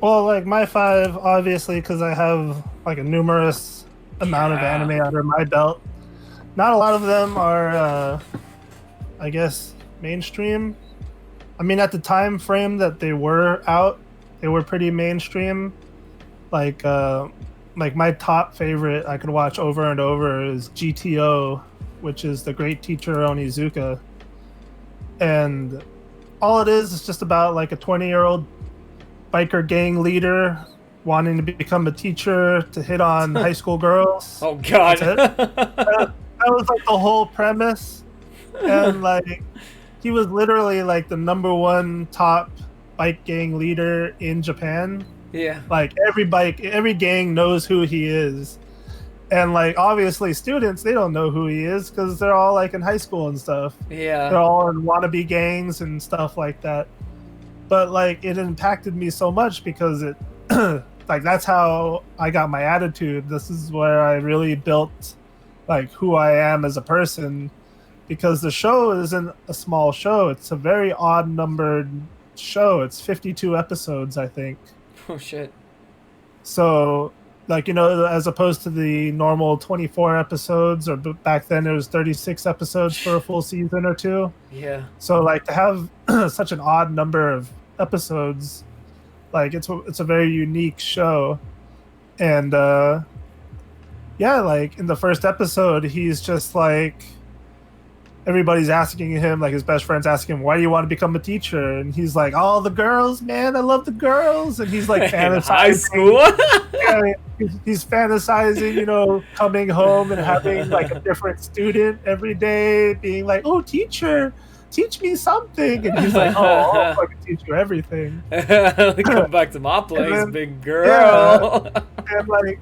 Well, like my five, obviously, because I have like a numerous amount of Yeah. anime under my belt. Not a lot of them are, I guess, mainstream. I mean, at the time frame that they were out, they were pretty mainstream. Like, like my top favorite I could watch over and over is GTO, which is the Great Teacher Onizuka, and all it is just about like a 20-year-old biker gang leader wanting to become a teacher to hit on high school girls. Oh God. That's it. That was like the whole premise, and like he was literally like the number one top bike gang leader in Japan. Yeah. Like every gang knows who he is, and like obviously students they don't know who he is because they're all like in high school and stuff. Yeah. They're all in wannabe gangs and stuff like that. But like it impacted me so much because it like that's how I got my attitude. This is where I really built like who I am as a person, because the show isn't a small show. It's a very odd numbered show. It's 52 episodes, I think. Oh shit. So like as opposed to the normal 24 episodes, or back then it was 36 episodes for a full season or two. Yeah. So like to have such an odd number of episodes, like it's a very unique show. And yeah, like in the first episode he's just like everybody's asking him, like his best friend's asking him, why do you want to become a teacher? And he's like, all the girls, man, I love the girls. And he's like In high fantasizing. school. Yeah, he's fantasizing, coming home and having like a different student every day, being like, oh, teacher, teach me something. And he's like, oh, I'll fucking teach you everything. Come back to my And place, then, big yeah, girl. and like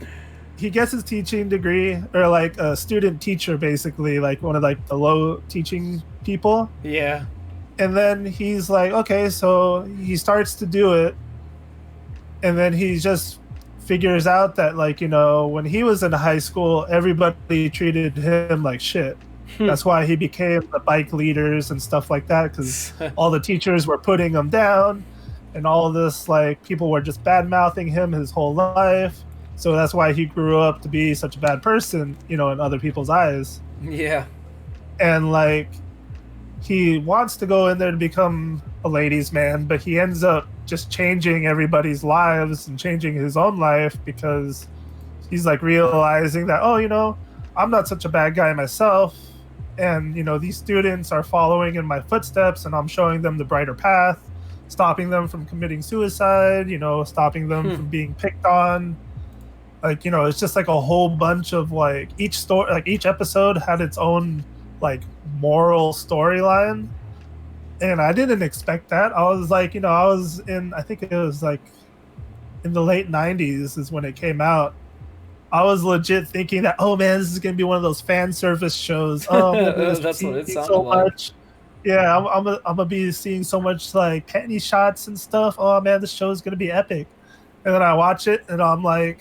he gets his teaching degree, or like a student teacher, basically, like one of like the low teaching people. Yeah. And then he's like, okay, so he starts to do it, and then he just figures out that, like, when he was in high school everybody treated him like shit. That's why he became the bike leaders and stuff like that, because all the teachers were putting him down, and all this, like, people were just bad mouthing him his whole life. So that's why he grew up to be such a bad person, in other people's eyes. Yeah. And like he wants to go in there to become a ladies' man, but he ends up just changing everybody's lives and changing his own life, because he's like realizing that, I'm not such a bad guy myself. And, these students are following in my footsteps, and I'm showing them the brighter path, stopping them from committing suicide, stopping them from being picked on. Like, it's just like a whole bunch of like each story, like each episode had its own like moral storyline. And I didn't expect that. I was like, I think it was like in the late 90s is when it came out. I was legit thinking that, oh man, this is gonna be one of those fan service shows. Oh, I'm gonna That's what see it sounded so like. much. Yeah, I'm gonna be seeing so much like panty shots and stuff. Oh man, this show is gonna be epic. And then I watch it and I'm like,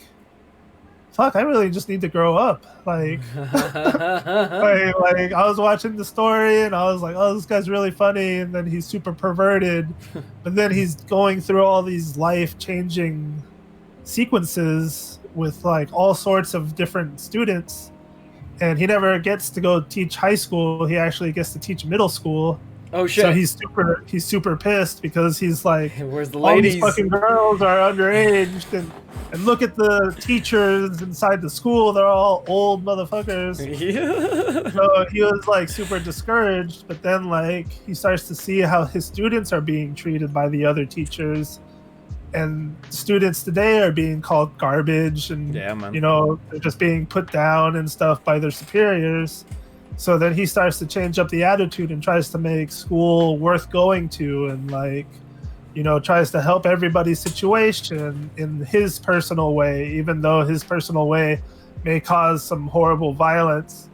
fuck, I really just need to grow up. Like, like I was watching the story and I was like, oh, this guy's really funny, and then he's super perverted, but then he's going through all these life changing sequences with like all sorts of different students, and he never gets to go teach high school. He actually gets to teach middle school. Oh So shit. he's super pissed, because he's like, Where's the all these ladies? fucking girls are underage, and look at the teachers inside the school, they're all old motherfuckers. Yeah. So he was like super discouraged, but then like he starts to see how his students are being treated by the other teachers, and students today are being called garbage, and Yeah, man. they're just being put down and stuff by their superiors. So then he starts to change up the attitude and tries to make school worth going to, and like tries to help everybody's situation in his personal way, even though his personal way may cause some horrible violence.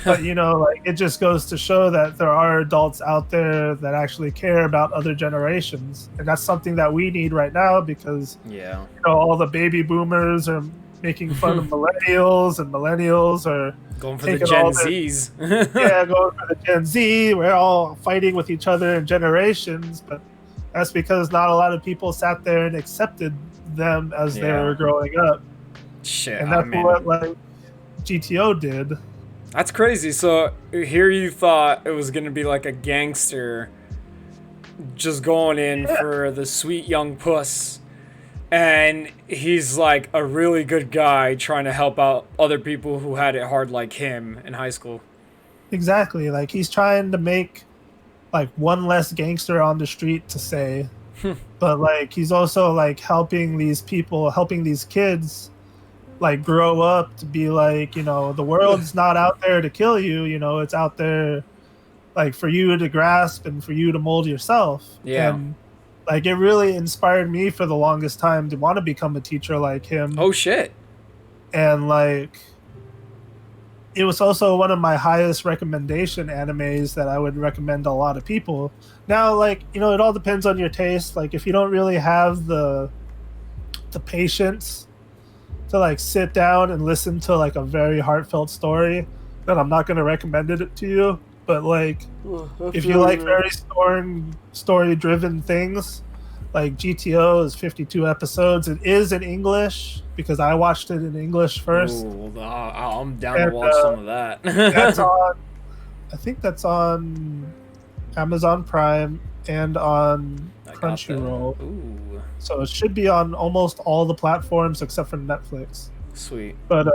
But like it just goes to show that there are adults out there that actually care about other generations, and that's something that we need right now, because Yeah. all the baby boomers are making fun of millennials, and millennials are Going for the taking Gen all their, Zs. yeah, going for the Gen Z. We're all fighting with each other in generations, but That's because not a lot of people sat there and accepted them as they Yeah. were growing up, Shit, and I that's mean, what like GTO did. that's crazy. So here you thought it was gonna be like a gangster just going in Yeah, for the sweet young puss, and he's like a really good guy trying to help out other people who had it hard like him in high school. exactly. Like he's trying to make like one less gangster on the street to say, but like he's also like helping these people, helping these kids like grow up to be like, the world's not out there to kill you, it's out there like for you to grasp and for you to mold yourself. Yeah. And like it really inspired me for the longest time to want to become a teacher like him. Oh shit. And like it was also one of my highest recommendation animes that I would recommend to a lot of people. Now, like, it all depends on your taste. Like if you don't really have the patience to like sit down and listen to like a very heartfelt story, then I'm not going to recommend it to you. But like if you like very story driven things, like GTO is 52 episodes. It is in English because I watched it in English first. Ooh, I'm down to And watch some of that. that's on, I think that's on Amazon Prime and on I got that. Crunchyroll. Ooh, So it should be on almost all the platforms except for Netflix. sweet. But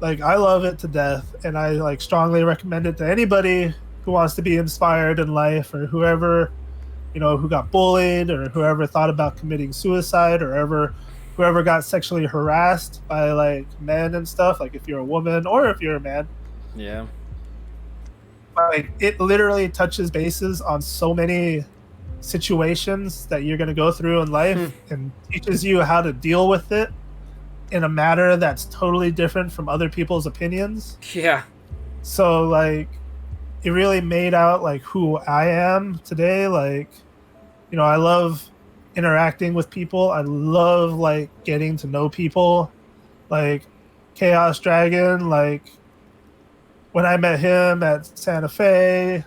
like I love it to death, and I like strongly recommend it to anybody who wants to be inspired in life, or whoever who got bullied, or whoever thought about committing suicide, or whoever got sexually harassed by like men and stuff. Like if you're a woman or if you're a man, Yeah. like it literally touches bases on so many situations that you're going to go through in life and teaches you how to deal with it in a manner that's totally different from other people's opinions. Yeah. So like it really made out like who I am today. Like, I love interacting with people. I love like getting to know people. Like Chaos Dragon, like when I met him at Santa Fe,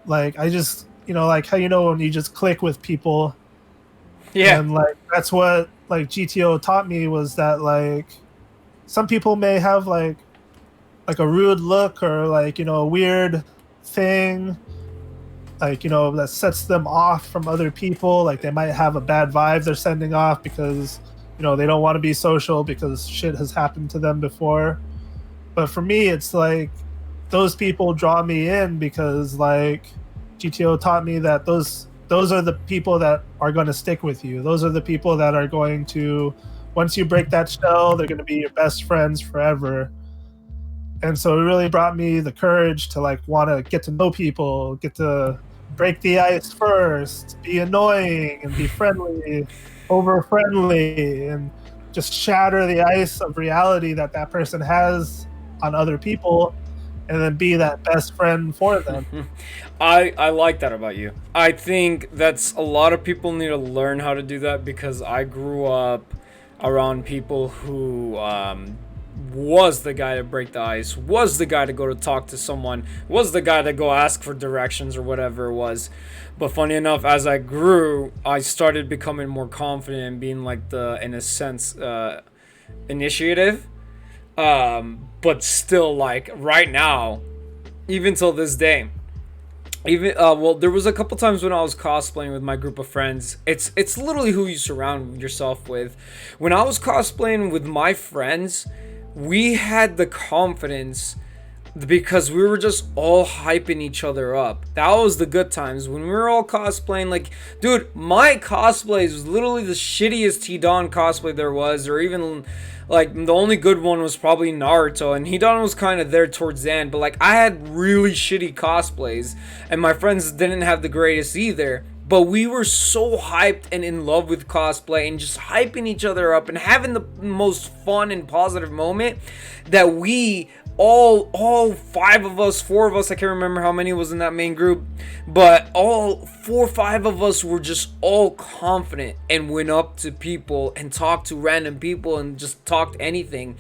like I just like how when you just click with people. Yeah. And like that's what like GTO taught me, was that like some people may have like a rude look, or like a weird thing like that sets them off from other people. Like they might have a bad vibe they're sending off because they don't want to be social because shit has happened to them before. But for me, it's like those people draw me in because like GTO taught me that those are the people that are going to stick with you. Those are the people that are going to, once you break that shell, they're going to be your best friends forever. And so it really brought me the courage to like want to get to know people, get to break the ice first, be annoying and be friendly, over friendly, and just shatter the ice of reality that person has on other people, and then be that best friend for them. I like that about you. I think that's a lot of people need to learn how to do that, because I grew up around people who was the guy to break the ice, was the guy to go to talk to someone, was the guy to go ask for directions or whatever it was. But funny enough, as I grew, I started becoming more confident and being like the, in a sense, initiative. But still, like right now, even till this day, even well, there was a couple times when I was cosplaying with my group of friends. It's literally who you surround yourself with. When I was cosplaying with my friends, we had the confidence because we were just all hyping each other up. That was the good times when we were all cosplaying. Like, dude, my cosplay was literally the shittiest Hidan cosplay there was, or even like the only good one was probably Naruto, and Hidan was kind of there towards the end. But like, I had really shitty cosplays, and my friends didn't have the greatest either. But we were so hyped and in love with cosplay and just hyping each other up and having the most fun and positive moment that we all five of us, four of us, I can't remember how many was in that main group, but all 4 or 5 of us were just all confident and went up to people and talked to random people and just talked anything.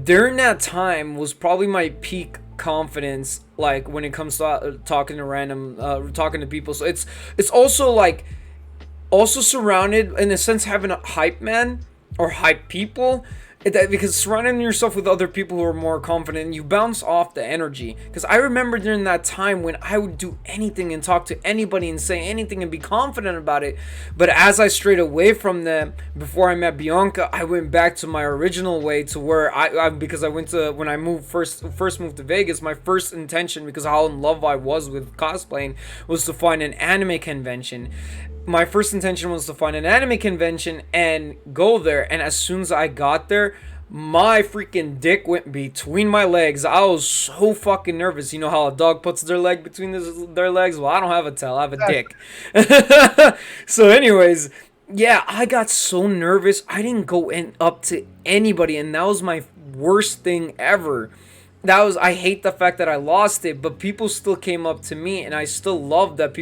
During that time was probably my peak confidence, like when it comes to talking to random, talking to people. So it's also like also surrounded in a sense having a hype man or hype people, because surrounding yourself with other people who are more confident, you bounce off the energy. Because I remember during that time when I would do anything and talk to anybody and say anything and be confident about it, but as I strayed away from them before I met Bianca, I went back to my original way, to where because I went to, when I moved first moved to Vegas, my first intention, because of how in love I was with cosplaying, was to find an anime convention. My first intention was to find an anime convention and go there. And as soon as I got there, my freaking dick went between my legs. I was so fucking nervous. You know how a dog puts their leg between their legs? Well, I don't have a tail, I have a dick. So, anyways, yeah, I got so nervous. I didn't go up to anybody, and that was my worst thing ever. I hate the fact that I lost it, but people still came up to me, and I still love that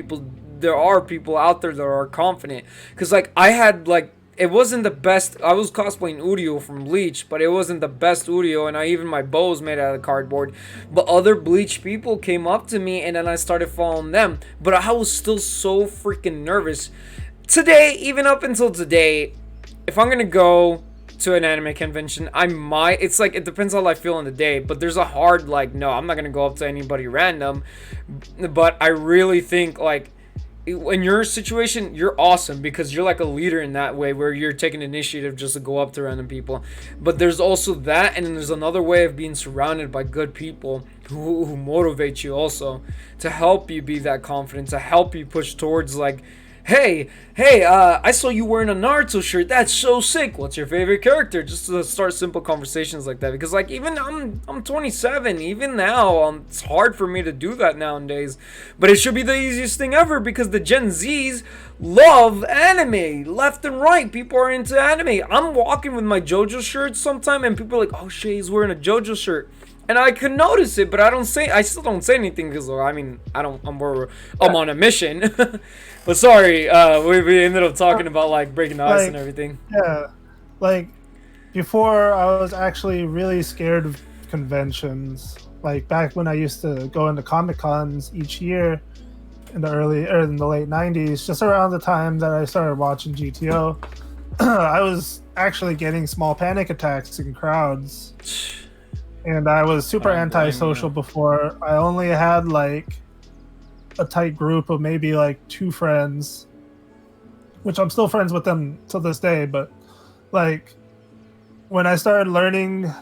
there are people out there that are confident. Because, like, I had, like, it wasn't the best. I was cosplaying Udio from Bleach, but it wasn't the best Udio, and even my bow was made out of cardboard. But other Bleach people came up to me, and then I started following them. But I was still so freaking nervous. Today, even up until today, if I'm gonna go to an anime convention, I might. It's like, it depends how I feel on the day, but there's a hard, like, no, I'm not gonna go up to anybody random. But I really think, like, in your situation, you're awesome, because you're like a leader in that way, where you're taking initiative just to go up to random people. But there's also that, and then there's another way of being surrounded by good people who motivate you also, to help you be that confident, to help you push towards, like, hey, I saw you wearing a Naruto shirt. That's so sick. What's your favorite character? Just to start simple conversations like that. Because, like, even I'm 27. Even now, it's hard for me to do that nowadays. But it should be the easiest thing ever, because the Gen Zs love anime left and right. People are into anime. I'm walking with my JoJo shirt sometime, and people are like, "Oh shit, he's wearing a JoJo shirt." And I can notice it, but I still don't say anything, because, I mean, I'm on a mission. But sorry, we ended up talking about, like, breaking the ice and everything. Yeah, like, before I was actually really scared of conventions. Like, back when I used to go into Comic Cons each year in the late '90s, just around the time that I started watching GTO, I was actually getting small panic attacks in crowds. And I was super antisocial before. I only had, like, a tight group of maybe, like, 2 friends, which I'm still friends with them to this day. But, like, when I started learning,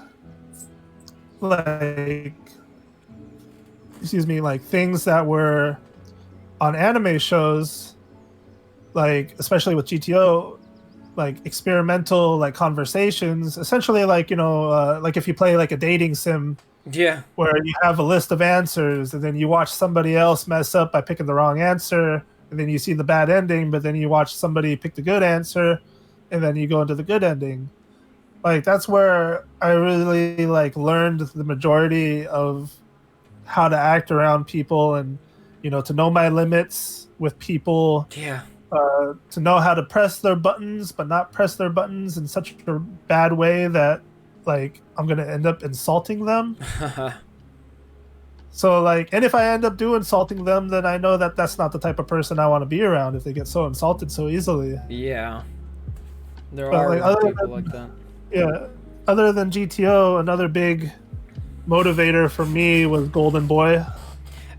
like, like, things that were on anime shows, like, especially with GTO, like, experimental, like, conversations, essentially, like, like, if you play, like, a dating sim, where you have a list of answers, and then you watch somebody else mess up by picking the wrong answer, and then you see the bad ending, but then you watch somebody pick the good answer, and then you go into the good ending. Like, that's where I really, like, learned the majority of how to act around people, and, to know my limits with people. To know how to press their buttons, but not press their buttons in such a bad way that, like, I'm gonna end up insulting them. So, like, and if I end up insulting them, then I know that that's not the type of person I want to be around, if they get so insulted so easily. Yeah, there are, like, people like that. Yeah, other than GTO, another big motivator for me was Golden Boy.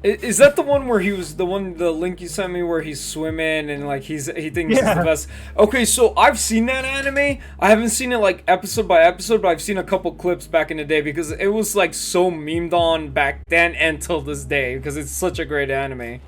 Is that the one where the link you sent me where he's swimming and, like, he thinks he's the best? Okay, so I've seen that anime. I haven't seen it, like, episode by episode, but I've seen a couple clips back in the day, because it was, like, so memed on back then and till this day, because it's such a great anime.